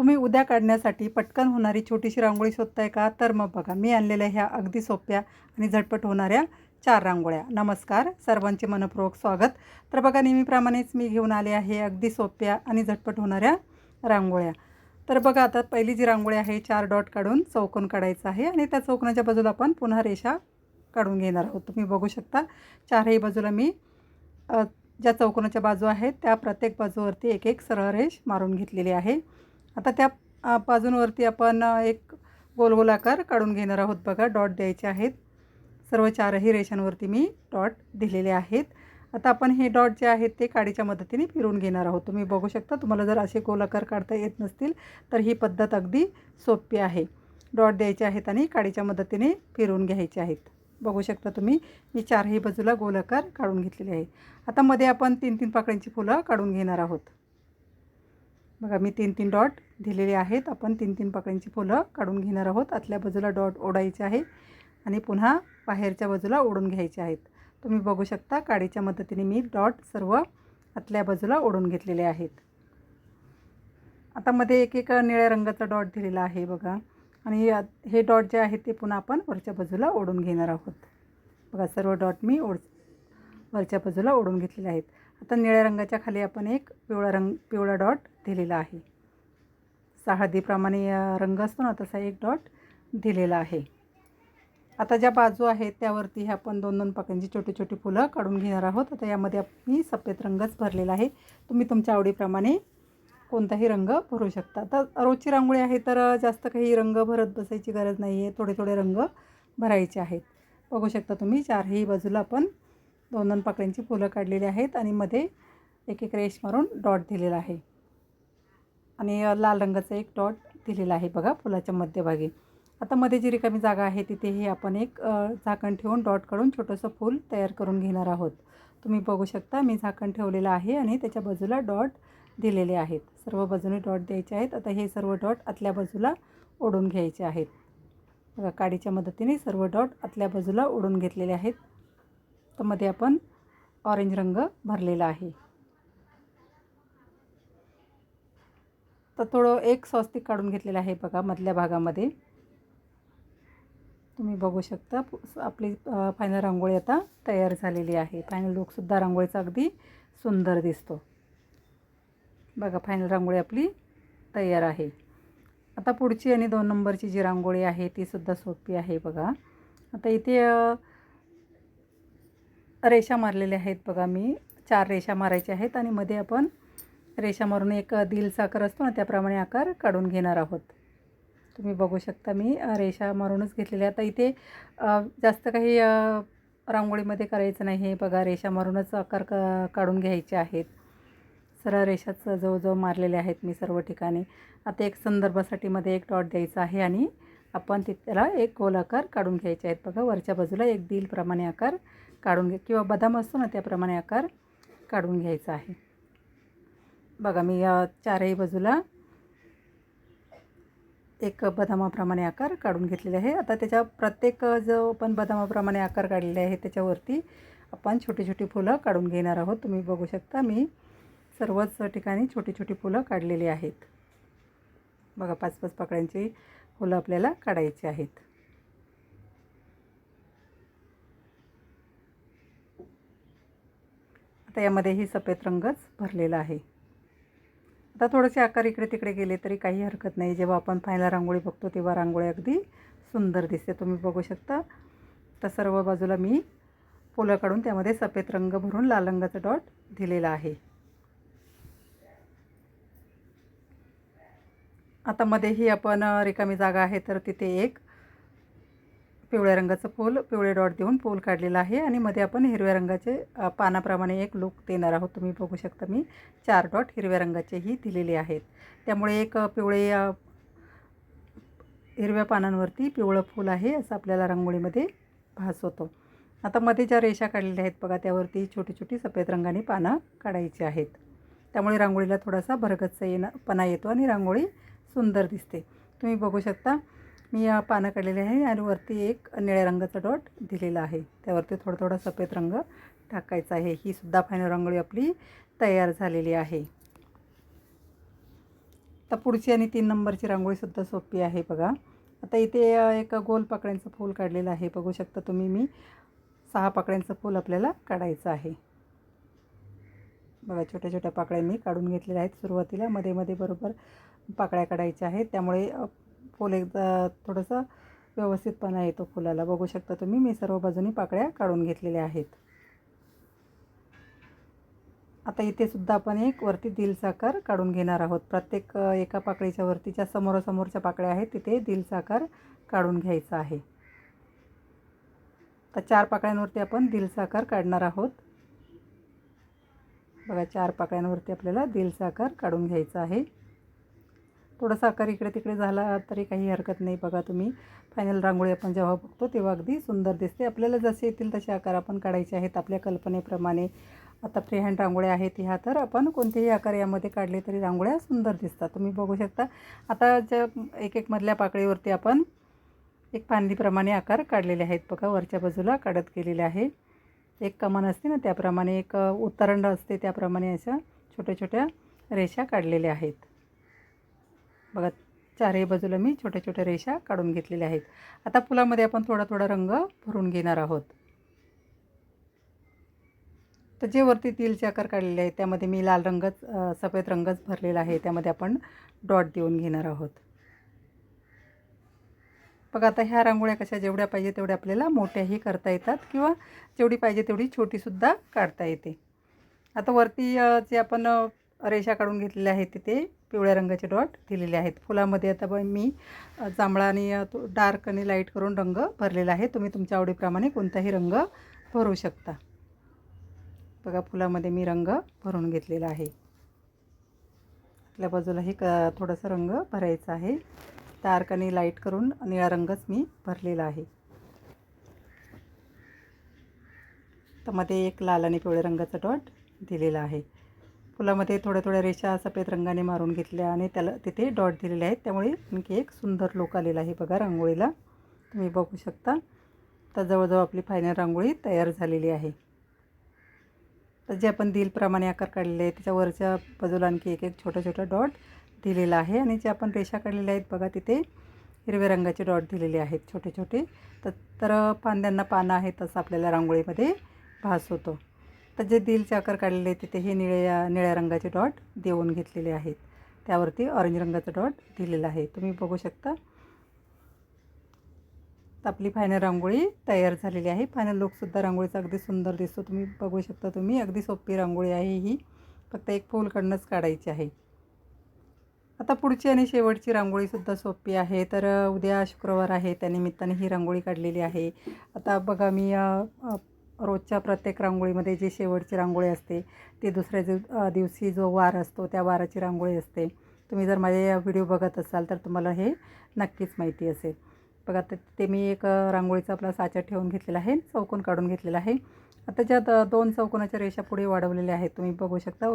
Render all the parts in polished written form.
तुम्ही उद्या काढण्यासाठी पटकन होणारी छोटीशी रांगोळी शोधताय का? तर मग बघा, मी आणलेल्या ह्या अगदी सोप्या आणि झटपट होणाऱ्या 4 रांगोळ्या. नमस्कार, सर्वांचे मनःपूर्वक स्वागत. तर बघा, नेहमीप्रमाणेच मी घेऊन आले आहे अगदी सोप्या आणि झटपट होणाऱ्या रांगोळ्या. तर बघा, आता पहिली जी रांगोळी आहे 4 डॉट काढून चौकोन काढायचा आहे आणि त्या चौकोनाच्या बाजूला आपण पुन्हा रेषा काढून घेणार आहोत. तुम्ही बघू शकता, चारही बाजूला मी ज्या चौकोनाच्या बाजू आहेत त्या प्रत्येक बाजूवरती एक एक सरळ रेष मारून घेतलेली आहे. आता त्या बाजूंवरती आपण एक गोल आकार काढून घेणार आहोत. बघा, डॉट द्यायचे आहेत. सर्व चारही रेषांवरती मी डॉट दिलेले आहेत. आता आपण हे डॉट जे आहेत ते काडीच्या मदतीने फिरवून घेणार आहोत. तुम्ही बघू शकता, तुम्हाला जर असे गोल आकार काढता येत नसतील तर ही पद्धत अगदी सोपी आहे. डॉट द्यायचे आहेत आणि काडीच्या मदतीने फिरवून घ्यायचे आहेत. बघू शकता तुम्ही, मी चारही बाजूला गोल आकार काढून घेतलेले आहे. आता मध्ये आपण 3-3 पाकळ्यांची फुलं काढून घेणार आहोत. बघा, मी 3-3 डॉट दिलेले आहेत. आपण 3-3 पाकळ्यांची फुलं काढून घेणार आहोत. आतल्या बाजूला डॉट ओढायचे आहे आणि पुन्हा बाहेरच्या बाजूला ओढून घ्यायचे आहेत. तुम्ही बघू शकता, काडीच्या मदतीने मी डॉट सर्व आतल्या बाजूला ओढून घेतलेले आहेत. आता मध्ये एक एक निळ्या रंगाचा डॉट दिलेला आहे बघा, आणि हे डॉट जे आहेत ते पुन्हा आपण वरच्या बाजूला ओढून घेणार आहोत. बघा, सर्व डॉट मी वरच्या बाजूला ओढून घेतलेले आहेत. आता निळ्या रंगाच्या खाली आपण एक पिवळा डॉट दिलेला आहे. हळदीप्रमाणे रंग असतो ना, तसा एक डॉट दिलेला आहे. आता ज्या बाजू आहेत त्यावरती हे आपण 2-2 पाकळ्यांची छोटी छोटी फुलं काढून घेणार आहोत. आता यामध्ये मी सफेद रंगच भरलेला आहे. तुम्ही तुमच्या आवडीप्रमाणे कोणताही रंग भरू शकता. तर रोजची रांगोळी आहे तर जास्त काही रंग भरत बसायची गरज नाही आहे. थोडे थोडे रंग भरायचे आहेत. बघू शकता तुम्ही, चारही बाजूला आपण 2-2 पाकळ्यांची फुलं काढलेली आहेत आणि मध्ये एक एक रेष मारून डॉट दिलेला आहे आणि लाल रंगाचा एक डॉट दिलेला आहे बघा फुलाच्या मध्यभागी. आता मध्ये जी रिकामी जागा आहे तिथेही आपण एक झाकण ठेवून डॉट काढून छोटंसं फूल तयार करून घेणार आहोत. तुम्ही बघू शकता, मी झाकण ठेवलेलं आहे आणि त्याच्या बाजूला डॉट दिलेले आहेत. सर्व बाजूने डॉट द्यायचे आहेत. आता हे सर्व डॉट आतल्या बाजूला ओढून घ्यायचे आहेत. बघा, काडीच्या मदतीने सर्व डॉट आतल्या बाजूला ओढून घेतलेले आहेत. तर मध्ये आपण ऑरेंज रंग भरलेला आहे. तर थोडं एक स्वस्तिक काढून घेतलेलं आहे बघा मधल्या भागामध्ये. तुम्ही बघू शकता, आपली फायनल रांगोळी आता तयार झालेली आहे. फायनल लुकसुद्धा रांगोळीचा अगदी सुंदर दिसतो. बघा, फायनल रांगोळी आपली तयार आहे. आता पुढची आणि 2 नंबरची जी रांगोळी आहे तीसुद्धा सोपी आहे. बघा, आता इथे रेषा मारलेल्या आहेत. बघा, मी 4 रेषा मारायच्या आहेत आणि मध्ये आपण रेषा मारून एक दिलचा आकार असतो ना, त्याप्रमाणे आकार काढून घेणार आहोत. तुम्ही बघू शकता, मी रेषा मारूनच घेतलेल्या. आता इथे जास्त काही रांगोळीमध्ये करायचं नाही आहे. बघा, रेषा मारूनच आकार काढून घ्यायचे आहेत. सरळ रेषाच जवळजवळ मारलेले आहेत मी सर्व ठिकाणी. आता एक संदर्भासाठी मध्ये एक डॉट द्यायचा आहे आणि आपण त्याला एक गोल आकार काढून घ्यायचे आहेत. बघा, वरच्या बाजूला एक दिलप्रमाणे आकार काढून किंवा बदाम असतो ना त्याप्रमाणे आकार काढून घ्यायचा आहे. बघा, मी चारही बाजूला एक बदामाप्रमाणे आकार काढून घेतलेले आहे. आता त्याच्या प्रत्येक जो आपण बदामाप्रमाणे आकार काढलेले आहे त्याच्यावरती आपण छोटी छोटी फुलं काढून घेणार आहोत. तुम्ही बघू शकता, मी सर्वच ठिकाणी छोटी छोटी फुलं काढलेली आहेत. बघा, 5-5 पाकळ्यांची फुलं आपल्याला काढायची आहेत. आता यामध्येही सफेद रंगच भरलेला आहे. आता थोडेसे आकार इकडे तिकडे गेले तरी काही हरकत नाही. जेव्हा आपण फायनल रांगोळी बघतो तेव्हा रांगोळी अगदी सुंदर दिसते. तुम्ही बघू शकता, तर सर्व बाजूला मी फुलं काढून त्यामध्ये सफेद रंग भरून लाल रंगाचा डॉट दिलेला आहे. आता मध्येही आपण रिकामी जागा आहे तर तिथे एक पिवळ्या रंगाचं फूल, पिवळे डॉट देऊन फूल काढलेलं आहे आणि मध्ये आपण हिरव्या रंगाचे पानाप्रमाणे एक लूक देणार आहोत. तुम्ही बघू शकता, मी 4 डॉट हिरव्या रंगाचेही दिलेले आहेत. त्यामुळे एक हिरव्या पानांवरती पिवळं फूल आहे असं आपल्याला रांगोळीमध्ये भास होतो. आता मध्ये ज्या रेषा काढलेल्या आहेत बघा, त्यावरती छोटी छोटी सफेद रंगाने पानं काढायची आहेत. त्यामुळे रांगोळीला थोडासा भरगच्चपणा येतो आणि रांगोळी सुंदर दिसते. तुम्ही बघू शकता, मी पानं काढलेली आहे आणि वरती एक निळ्या रंगाचा डॉट दिलेला आहे. त्यावरती थोडा सफेद रंग टाकायचा आहे. ही सुद्धा फायनल रांगोळी आपली तयार झालेली आहे. आता पुढची आणि 3 नंबरची रांगोळीसुद्धा सोपी आहे बघा. आता इथे एक गोल पाकळ्यांचं फूल काढलेलं आहे, बघू शकता तुम्ही. मी 6 पाकळ्यांचं फूल आपल्याला काढायचं आहे बघा. छोट्या छोट्या पाकळ्या मी काढून घेतलेल्या आहेत. सुरुवातीला मध्ये मध्ये बरोबर पाकळ्या काढायच्या आहेत, त्यामुळे फूल एकदा थोडंसं व्यवस्थितपणा येतो फुलाला. बघू शकता तुम्ही, मी सर्व बाजूनी पाकळ्या काढून घेतलेल्या आहेत. आता इथे सुद्धा आपण एक वरती दिलचा आकार काढून घेणार आहोत. प्रत्येक एका पाकळीच्या वरती ज्या समोरासमोरच्या पाकळ्या आहेत तिथे दिलचा आकार काढून घ्यायचा आहे. तर 4 पाकळ्यांवरती आपण दिलचा आकार काढणार आहोत बघा. 4 पाकळ्यांवरती आपल्याला दिलचा आकार काढून घ्यायचा आहे. थोडासा आकार इकडे तिकडे झाला तरी काही हरकत नाही बघा. तुम्ही फायनल रांगोळी आपण जेव्हा बघतो तेव्हा अगदी सुंदर दिसते. आपल्याला जसे येतील तसे आकार आपण काढायचे आहेत आपल्या कल्पनेप्रमाणे. आता फ्री हँड रांगोळ्या आहेत ह्या, तर आपण कोणतेही आकार यामध्ये काढले तरी रांगोळ्या सुंदर दिसतात. तुम्ही बघू शकता. आता ज्या एक एक मधल्या पाकळीवरती आपण एक फांदीप्रमाणे आकार काढलेले आहेत बघा. वरच्या बाजूला काढत गेलेले आहे. एक कमान असते ना त्याप्रमाणे, एक उतरंड असते त्याप्रमाणे अशा छोट्या छोट्या रेषा काढलेल्या आहेत बघा. चारही बाजूला मी छोट्या छोट्या रेषा काढून घेतलेल्या आहेत. आता फुलामध्ये आपण थोडा थोडा रंग भरून घेणार आहोत. तर जे वरती तिलचे आकार काढलेले आहेत त्यामध्ये मी लाल रंगच सफेद रंगच भरलेला आहे. त्यामध्ये आपण डॉट देऊन घेणार आहोत बघा. आता ह्या रांगोळ्या कशा जेवढ्या पाहिजे तेवढ्या आपल्याला मोठ्याही करता येतात किंवा जेवढी पाहिजे तेवढी छोटीसुद्धा काढता येते. आता वरती जे आपण रेषा काढून घेतलेल्या आहेत तिथे पिवळ्या रंगाचे डॉट दिलेले आहेत. फुलामध्ये आता मी जांभळा आणि डार्क आणि लाईट करून रंग भरलेला आहे. तुम्ही तुमच्या आवडीप्रमाणे कोणताही रंग भरू शकता बघा. फुलामध्ये मी रंग भरून घेतलेला आहे. आपल्या बाजूलाही थोडासा रंग भरायचा आहे. डार्क आणि लाईट करून निळा रंगच मी भरलेला आहे. तर मध्ये एक लाल आणि पिवळ्या रंगाचा डॉट दिलेला आहे. फुलामध्ये थोड्या थोड्या रेषा सफेद रंगाने मारून घेतल्या आणि त्याला तिथे डॉट दिलेले आहेत, त्यामुळे आणखी एक सुंदर लुक आलेला आहे बघा रांगोळीला. तुम्ही बघू शकता. तर जवळजवळ आपली फायनल रांगोळी तयार झालेली आहे. तर जे आपण दिलप्रमाणे आकार काढलेले आहे त्याच्या वरच्या बाजूला आणखी एक एक छोटा छोटा डॉट दिलेला आहे. आणि जे आपण रेषा काढलेल्या आहेत बघा तिथे हिरव्या रंगाचे डॉट दिलेले आहेत छोटे छोटे. तर फांद्यांना पानं आहेत असं आपल्याला रांगोळीमध्ये भास होतो. तर जे दिलचे आकार काढलेले आहेत तिथे हे निळ्या रंगाचे डॉट देऊन घेतलेले आहेत. त्यावरती ऑरेंज रंगाचा डॉट दिलेला आहे. तुम्ही बघू शकता. तर आपली फायनल रांगोळी तयार झालेली आहे. फायनल लुकसुद्धा रांगोळीचा अगदी सुंदर दिसतो. तुम्ही बघू शकता. तुम्ही अगदी सोपी रांगोळी आहे ही. फक्त एक फूलकडनंच काढायची आहे. आता पुढची आणि शेवटची रांगोळीसुद्धा सोपी आहे. तर उद्या शुक्रवार आहे, त्यानिमित्ताने ही रांगोळी काढलेली आहे. आता बघा मी रोजच्या प्रत्येक रांगोळीमध्ये जी शेवटची रांगोळी असते ती दुसऱ्या दिवशी जो वार असतो त्या वाराची रांगोळी असते. तुम्ही जर माझे व्हिडिओ बघत असाल तर तुम्हाला हे नक्कीच माहिती असेल बघा. तर ते मी एक रांगोळीचा आपला साचा ठेवून घेतलेला आहे, चौकोन काढून घेतलेला आहे. आता ज्यात 2 चौकोनाच्या रेषा पुढे वाढवलेल्या आहेत तुम्ही बघू शकता.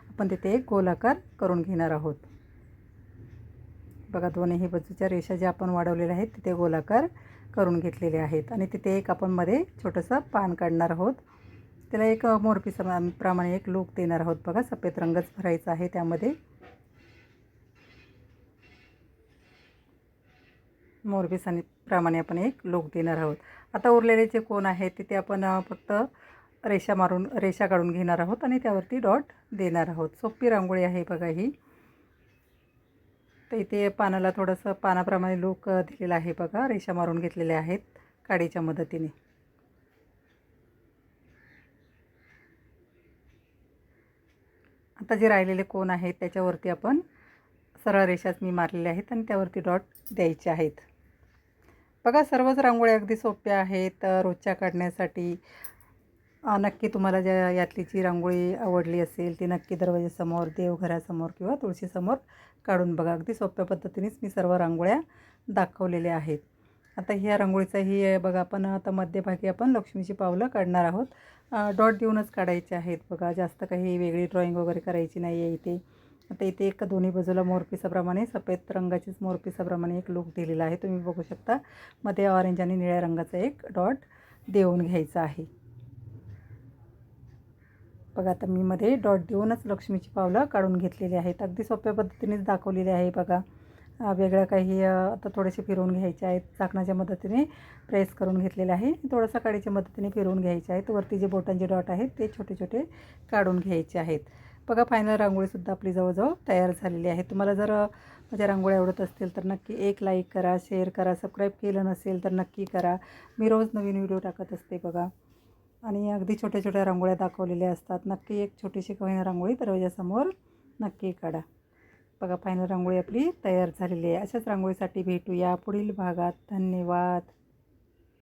आपण तिथे एक गोलाकार करून घेणार आहोत बघा. दोन्ही बाजूच्या रेषा ज्या आपण वाढवलेल्या आहेत तिथे गोलाकार करून घेतलेले आहेत. आणि तिथे एक आपण मध्ये छोटंसं पान काढणार आहोत. त्याला एक मोरपीसाप्रमाणे एक लूक देणार आहोत बघा. सफेद रंगच भरायचा आहे त्यामध्ये. मोरपीसाप्रमाणे आपण एक लूक देणार आहोत. आता उरलेले जे कोण आहेत तिथे आपण फक्त रेषा काढून घेणार आहोत आणि त्यावरती डॉट देणार आहोत. सोपी रांगोळी आहे बघा ही. तर इथे पानाला थोडंसं पानाप्रमाणे लूक दिलेला आहे बघा. रेषा मारून घेतलेल्या आहेत काडीच्या मदतीने. आता जे राहिलेले कोण आहेत त्याच्यावरती आपण सरळ रेषाच मी मारलेल्या आहेत आणि त्यावरती डॉट द्यायचे आहेत बघा. सर्वच रांगोळ्या अगदी सोप्या आहेत रोजच्या काढण्यासाठी. नक्की तुम्हाला यातली जी रांगोळी आवडली असेल ती नक्की दरवाजासमोर, देवघरासमोर किंवा तुळशीसमोर काढून बघा. अगदी सोप्या पद्धतीनेच मी सर्व रांगोळ्या दाखवलेल्या आहेत. आता ह्या रांगोळीचाही बघा आपण आता मध्यभागी आपण लक्ष्मीची पावलं काढणार आहोत. डॉट देऊनच काढायचे आहेत बघा. जास्त काही वेगळी ड्रॉइंग वगैरे करायची नाही आहे इथे. आता इथे एक दोन्ही बाजूला मोरपिसाप्रमाणे सफेद रंगाचीच मोरपिसाप्रमाणे एक लूक दिलेला आहे. तुम्ही बघू शकता. मध्ये ऑरेंज आणि निळ्या रंगाचा एक डॉट देऊन घ्यायचा आहे. बघा आता मी मध्ये डॉट देऊनच लक्ष्मीची पावलं काढून घेतलेली आहेत. अगदी सोप्या पद्धतीनेच दाखवलेली आहे बघा. वेगळं काही आता थोडेसे फिरवून घ्यायचे आहेत. झाकणाच्या मदतीने प्रेस करून घेतलेले आहे. थोडंसं काडीच्या मदतीने फिरवून घ्यायचे आहेत. वरती जे बोटांचे डॉट आहेत ते छोटे छोटे काढून घ्यायचे आहेत. बघा फायनल रांगोळीसुद्धा आपली जवळजवळ तयार झालेली आहे. तुम्हाला जर माझ्या रांगोळ्या आवडत असतील तर नक्की एक लाईक करा, शेअर करा. सबस्क्राईब केलं नसेल तर नक्की करा. मी रोज नवीन व्हिडिओ टाकत असते बघा. आणि अगदी छोट्या छोट्या रांगोळ्या दाखवलेल्या असतात. नक्की एक छोटीशी का होईना रांगोळी दरवाजासमोर नक्की काढा. बघा फायनल रांगोळी आपली तयार झालेली आहे. अशाच रांगोळीसाठी भेटूया पुढील भागात. धन्यवाद.